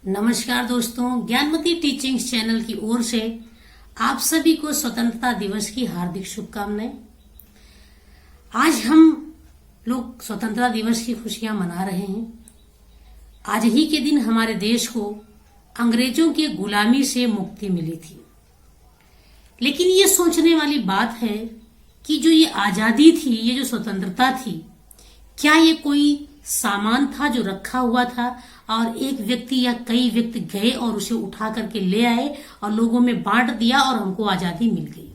नमस्कार दोस्तों, Gyanmati teachings channel की ओर से आप सभी को स्वतंत्रता दिवस की हार्दिक शुभकामनाएं। आज हम लोग स्वतंत्रता दिवस की खुशियां मना रहे हैं। आज ही के दिन हमारे देश को अंग्रेजों की गुलामी से मुक्ति मिली थी। लेकिन ये सोचने वाली बात है कि जो ये आजादी थी, ये जो स्वतंत्रता थी, क्या ये कोई सामान था जो रखा हुआ था और एक व्यक्ति या कई व्यक्ति गए और उसे उठा करके ले आए और लोगों में बांट दिया और हमको आजादी मिल गई?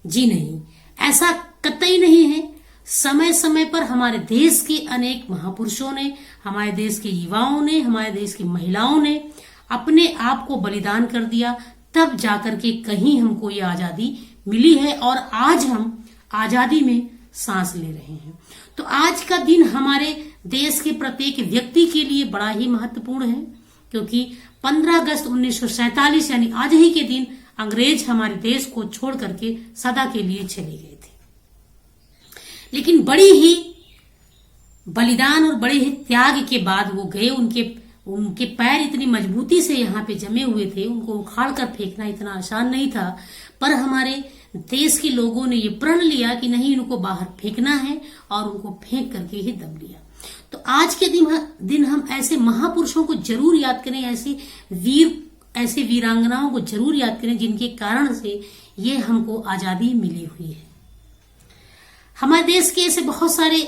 जी नहीं, ऐसा कतई नहीं है। समय समय पर हमारे देश के अनेक महापुरुषों ने, हमारे देश के युवाओं ने, हमारे देश की महिलाओं ने अपने आप को बलिदान कर दिया, तब जाकर के कहीं हमको ये आजादी मिली है और आज हम आजादी में सांस ले रहे हैं। तो आज का दिन हमारे देश के प्रत्येक व्यक्ति के लिए बड़ा ही महत्वपूर्ण है, क्योंकि 15 अगस्त 1947 यानी आज ही के दिन अंग्रेज हमारे देश को छोड़ करके सदा के लिए चले गए थे। लेकिन बड़ी ही बलिदान और बड़े ही त्याग के बाद वो गए। उनके पैर इतनी मजबूती से यहाँ पे जमे हुए थे, उनको उखाड़ कर फेंकना इतना आसान नहीं था। पर हमारे देश के लोगों ने ये प्रण लिया कि नहीं, इनको बाहर फेंकना है और उनको फेंक करके ही दम लिया। तो आज के दिन हम ऐसे महापुरुषों को जरूर याद करें, ऐसे वीरांगनाओं को जरूर याद करें जिनके कारण से ये हमको आजादी मिली हुई है। हमारे देश के ऐसे बहुत सारे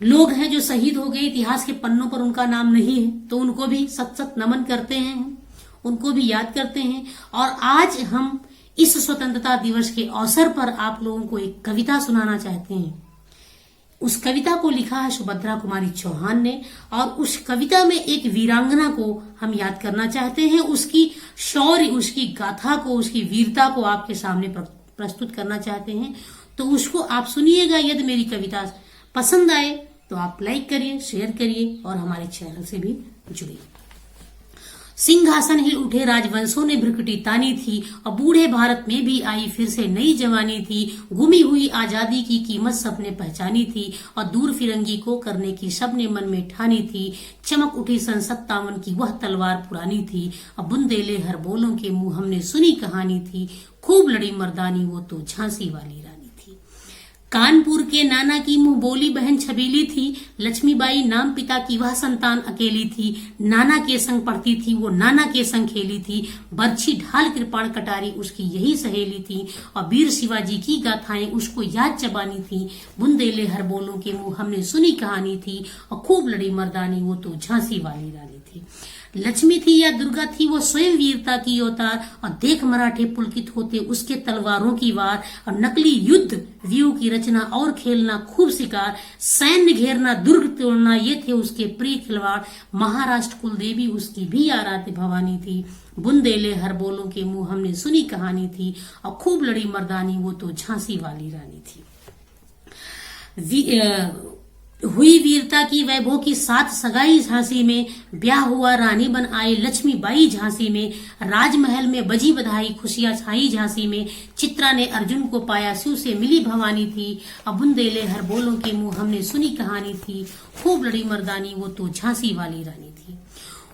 लोग हैं जो शहीद हो गए, इतिहास के पन्नों पर उनका नाम नहीं है, तो उनको भी सत सत नमन करते हैं, उनको भी याद करते हैं। और आज हम इस स्वतंत्रता दिवस के अवसर पर आप लोगों को एक कविता सुनाना चाहते हैं। उस कविता को लिखा है सुभद्रा कुमारी चौहान ने, और उस कविता में एक वीरांगना को हम याद करना चाहते हैं। उसकी शौर्य, उसकी गाथा को, उसकी वीरता को आपके सामने प्रस्तुत करना चाहते हैं। तो उसको आप सुनिएगा। यदि मेरी कविता पसंद आए तो आप लाइक करिए, शेयर करिए और हमारे चैनल से भी जुड़िए। सिंहासन हिल उठे राजवंशों ने भ्रुकुटी तानी थी, और बूढ़े भारत में भी आई फिर से नई जवानी थी। गुमी हुई आजादी की कीमत सबने पहचानी थी, और दूर फिरंगी को करने की सबने मन में ठानी थी। चमक उठी सन 57 की वह तलवार पुरानी थी, और बुंदेले हर बोलों के मुंह हमने सुनी कहानी थी। खूब लड़ी मर्दानी वो तो झांसी वाली रानी थी। कानपुर के नाना की मुंह बोली बहन छबीली थी, लक्ष्मीबाई नाम पिता की वह संतान अकेली थी। नाना के संग पढ़ती थी वो, नाना के संग खेली थी। बर्छी ढाल कृपाण कटारी उसकी यही सहेली थी, और वीर शिवाजी की गाथाएं उसको याद जबानी थी। बुंदेले हर बोलों के मुंह हमने सुनी कहानी थी, और खूब लड़ी मर्दानी वो तो झांसी वाली रानी थी। लक्ष्मी थी या दुर्गा थी वो स्वयं वीरता की अवतार, और देख मराठे पुलकित होते उसके तलवारों की वार। और नकली युद्ध व्यूह की रचना और खेलना खूब शिकार, सैन्य घेरना दुर्ग तोड़ना ये थे उसके प्रिय खिलवाड़। महाराष्ट्र कुलदेवी उसकी भी आराध्य भवानी थी। बुंदेले हर बोलों के मुंह हमने सुनी कहानी थी, और खूब लड़ी मर्दानी वो तो झांसी वाली रानी थी। हुई वीरता की वैभव की साथ सगाई झांसी में, ब्याह हुआ रानी बन आई लक्ष्मीबाई झांसी में। राजमहल में बजी बधाई खुशियां छाई झांसी में। चित्रा ने अर्जुन को पाया शिव से मिली भवानी थी, अब बुंदेले हर बोलों के मुंह हमने सुनी कहानी थी। खूब लड़ी मर्दानी वो तो झांसी वाली रानी थी।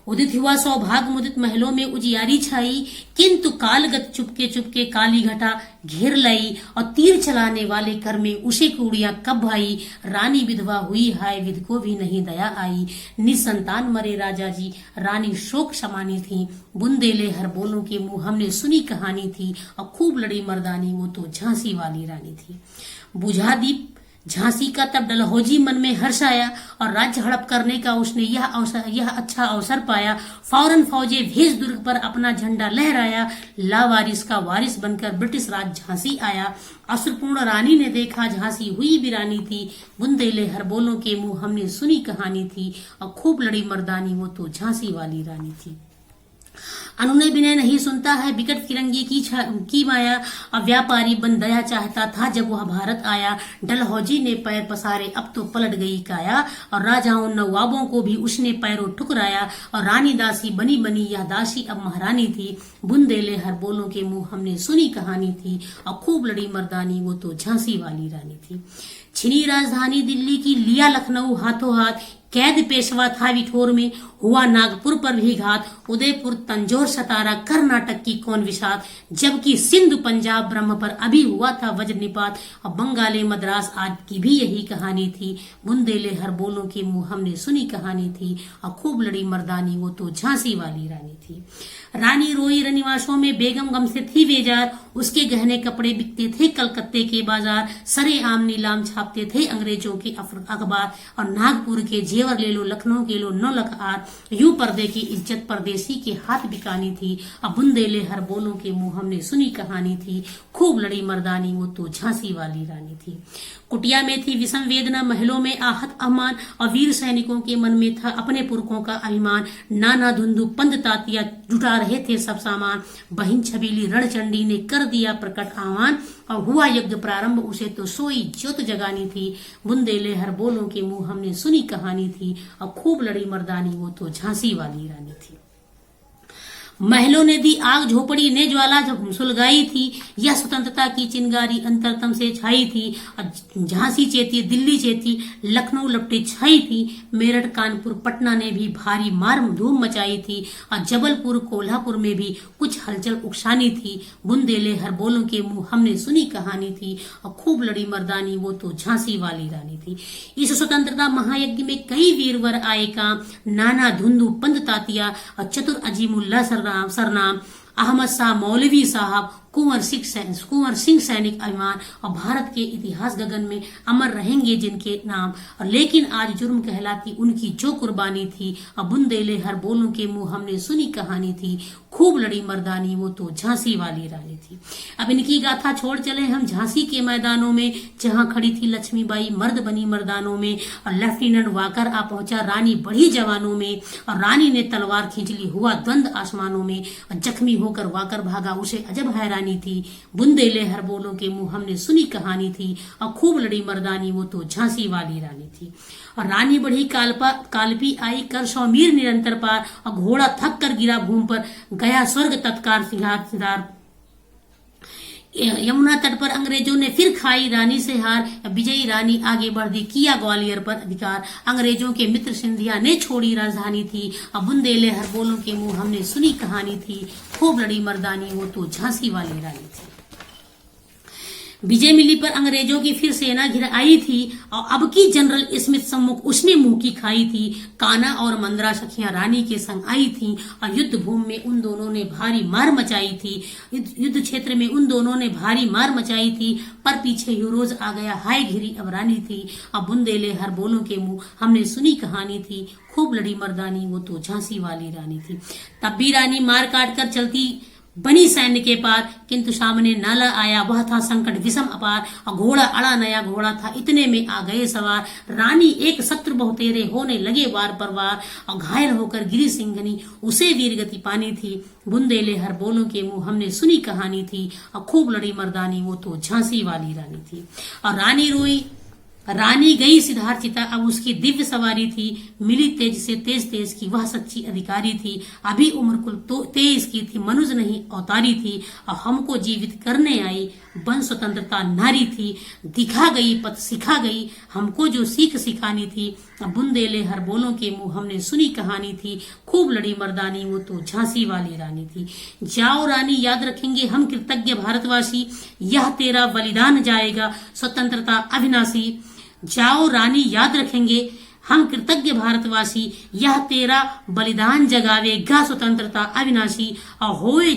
उदित हुआ सौभाग्य मुदित महलों में उजियारी छाई, किंतु कालगत चुपके चुपके काली घटा घेर लाई। और तीर चलाने वाले कर में उसे कूड़ियां कब भाई, रानी विधवा हुई हाय विध को भी नहीं दया आई। निसंतान मरे राजा जी रानी शोक समानी थी, बुंदेले हर बोलों के मुंह हमने सुनी कहानी थी। और खूब लड़ी मर्दानी वो तो झांसी वाली रानी थी। बुझा दीप झांसी का तब डलहौजी मन में हर्ष आया, और राज्य हड़प करने का उसने यह अच्छा अवसर पाया। फौरन फौजे भेज दुर्ग पर अपना झंडा लहराया, लावारिस का वारिस बनकर ब्रिटिश राज झांसी आया। असुरपूर्ण रानी ने देखा झांसी हुई वीरानी थी, बुंदेले हर बोलों के मुंह हमने सुनी कहानी थी। और खूब लड़ी मर्दानी वो तो झांसी वाली रानी थी। अनुनय विनय नहीं सुनता है विकट फिरंगी की माया, और व्यापारी बन दया चाहता था जब वह भारत आया। डलहौजी ने पैर पसारे अब तो पलट गई काया, और राजाओं नवाबों को भी उसने पैरों ठुकराया। और रानी दासी बनी बनी यह दासी अब महारानी थी, बुंदेले हर बोलों के मुंह हमने सुनी कहानी थी। और खूब लड़ी मर्दानी वो तो झांसी वाली रानी थी। छिनी राजधानी दिल्ली की लिया लखनऊ हाथों हाथ, कैद पेशवा था विठोर में, हुआ नागपुर पर भी घात, उदयपुर तंजौर सतारा कर्नाटक की कौन विषाद, जबकि सिंध पंजाब ब्रह्म पर अभी हुआ था वज्र निपात, और बंगाले मद्रास आज की भी यही कहानी थी, बुंदेले हर बोलों के मुंह हमने सुनी कहानी थी, और खूब लड़ी मर्दानी वो तो झांसी वाली रानी थी। रानी रोई रनिवासों में बेगम गम से थी बेजार, उसके गहने कपड़े बिकते थे कलकत्ते के बाजार, सरे आम नीलाम छापते थे अंग्रेजों के अखबार, और नागपुर के जेवर ले लो लखनऊ के लो 9 लाख आर, यूं पर्दे की इज्जत परदेसी के हाथ बिकानी थी, अब बुंदेले हर बोलों के मुंह हमने सुनी कहानी थी, खूब लड़ी मर्दानी वो तो झांसी वाली रानी थी। कुटिया में थी विषम वेदना, महलों में आहत अहमान, और वीर सैनिकों के मन में था अपने पुरखों का अभिमान, नाना धुंधु पंद तातिया जुटा रहे थे सब सामान, बहिन छबीली रणचंडी ने कर दिया प्रकट आह्वान, और हुआ यज्ञ प्रारंभ उसे तो सोई ज्योत जगानी थी, बुंदेले हर बोलों के मुंह हमने सुनी कहानी थी, और खूब लड़ी मर्दानी वो तो झांसी वाली रानी थी। महलों ने दी आग झोपड़ी ने ज्वाला जब सुलगाई थी, यह स्वतंत्रता की चिंगारी अंतरतम से छाई थी, झांसी चेती दिल्ली चेती लखनऊ लपटे छाई थी, मेरठ कानपुर पटना ने भी भारी मार धूम मचाई थी, और जबलपुर कोल्हापुर में भी कुछ हलचल उकसानी थी, बुंदेले हर बोलों के मुंह हमने सुनी कहानी थी, और खूब लड़ी मर्दानी वो तो झांसी वाली रानी थी। इस स्वतंत्रता महायज्ञ में कई वीरवर आए काम, नाना धुंधु पंद तातिया और चतुर अजीमुल्ला सरनाम, अहमद शाह मौलवी साहब, कुंवर सिंह सैनिक अभिमान, और भारत के इतिहास गगन में अमर रहेंगे जिनके नाम, और लेकिन आज जुर्म कहलाती उनकी जो कुर्बानी थी, और बुंदेले हर बोलों के मुंह हमने सुनी कहानी थी, खूब लड़ी मर्दानी वो तो झांसी वाली रानी थी। अब इनकी गाथा छोड़ चले हम झांसी के मैदानों में, जहां खड़ी थी लक्ष्मीबाई मर्द बनी मर्दानों में, और लेफ्टिनेंट वाकर आ पहुंचा रानी बढ़ी जवानों में, और रानी ने तलवार खींच ली हुआ द्वंद आसमानों में, और जख्मी होकर वाकर भागा उसे अजब हैरानी थी, बुंदेले हर बोलों के मुंह हमने सुनी कहानी थी, और खूब लड़ी मर्दानी वो तो झांसी वाली रानी थी। और रानी बढ़ी कालपी आई कर सौमीर निरंतर पार, और घोड़ा थक कर गिरा भूमि पर गया स्वर्ग तत्कार सिंगार, यमुना तट पर अंग्रेजों ने फिर खाई रानी से हार, विजयी रानी आगे बढ़ दी किया ग्वालियर पर अधिकार, अंग्रेजों के मित्र सिंधिया ने छोड़ी राजधानी थी, अब बुंदेले हर बोलों के मुंह हमने सुनी कहानी थी, खूब लड़ी मर्दानी वो तो झांसी वाली रानी थी। विजय मिली पर अंग्रेजों की फिर सेना घिर आई थी, और अब की जनरल स्मिथ सम्मुख उसने मुंह की खाई थी, काना और मंदरा सखियां रानी के संग आई थी, और युद्ध भूमि में उन दोनों ने भारी मार मचाई थी, युद्ध क्षेत्र में उन दोनों ने भारी मार मचाई थी, पर पीछे यूरोज आ गया हाय घिरी अब रानी थी, अब बुंदेले हर बोलों के मुंह हमने सुनी कहानी थी, खूब लड़ी मर्दानी वो तो झांसी वाली रानी थी। तब भी रानी मार काट कर चलती बनी सैन्य के पार, किंतु सामने नाला आया वह था संकट विषम अपार, और घोड़ा अड़ा नया घोड़ा था इतने में आ गए सवार, रानी एक शत्रु बहुतेरे होने लगे वार पर वार, और घायल होकर गिरी सिंघनी उसे वीर गति पानी थी, बुंदेले हर बोलों के मुंह हमने सुनी कहानी थी, और खूब लड़ी मर्दानी वो तो झांसी वाली रानी थी। और रानी रोई रानी गई सिद्धार्थिता अब उसकी दिव्य सवारी थी, मिली तेज से तेज की वह सच्ची अधिकारी थी, अभी उम्र कुल तो 23 की थी, मनुज नहीं अवतारी थी, और हमको जीवित करने आई बन स्वतंत्रता नारी थी, दिखा गई पथ सिखा गई हमको जो सीख सिखानी थी, बुंदेले हर बोलों के मुंह हमने सुनी कहानी थी, खूब लड़ी मर्दानी वो तो झांसी वाली रानी थी। जाओ रानी याद रखेंगे हम कृतज्ञ भारतवासी, यह तेरा बलिदान जाएगा स्वतंत्रता अविनाशी, जाओ रानी याद रखेंगे हम कृतज्ञ भारतवासी, यह तेरा बलिदान जगावेगा स्वतंत्रता अविनाशी, और होए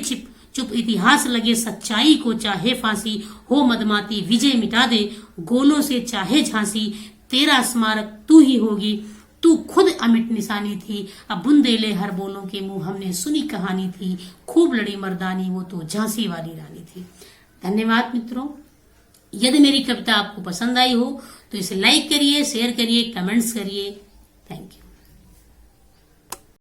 चुप इतिहास लगे सच्चाई को चाहे फांसी, हो मदमाती विजय मिटा दे गोलों से चाहे झांसी, तेरा स्मारक तू ही होगी तू खुद अमिट निशानी थी, अब बुंदेले हर बोलों के मुंह हमने सुनी कहानी थी, खूब लड़ी मर्दानी वो तो झांसी वाली रानी थी। धन्यवाद मित्रों। यदि मेरी कविता आपको पसंद आई हो तो इसे लाइक करिए, शेयर करिए, कमेंट्स करिए। Thank you.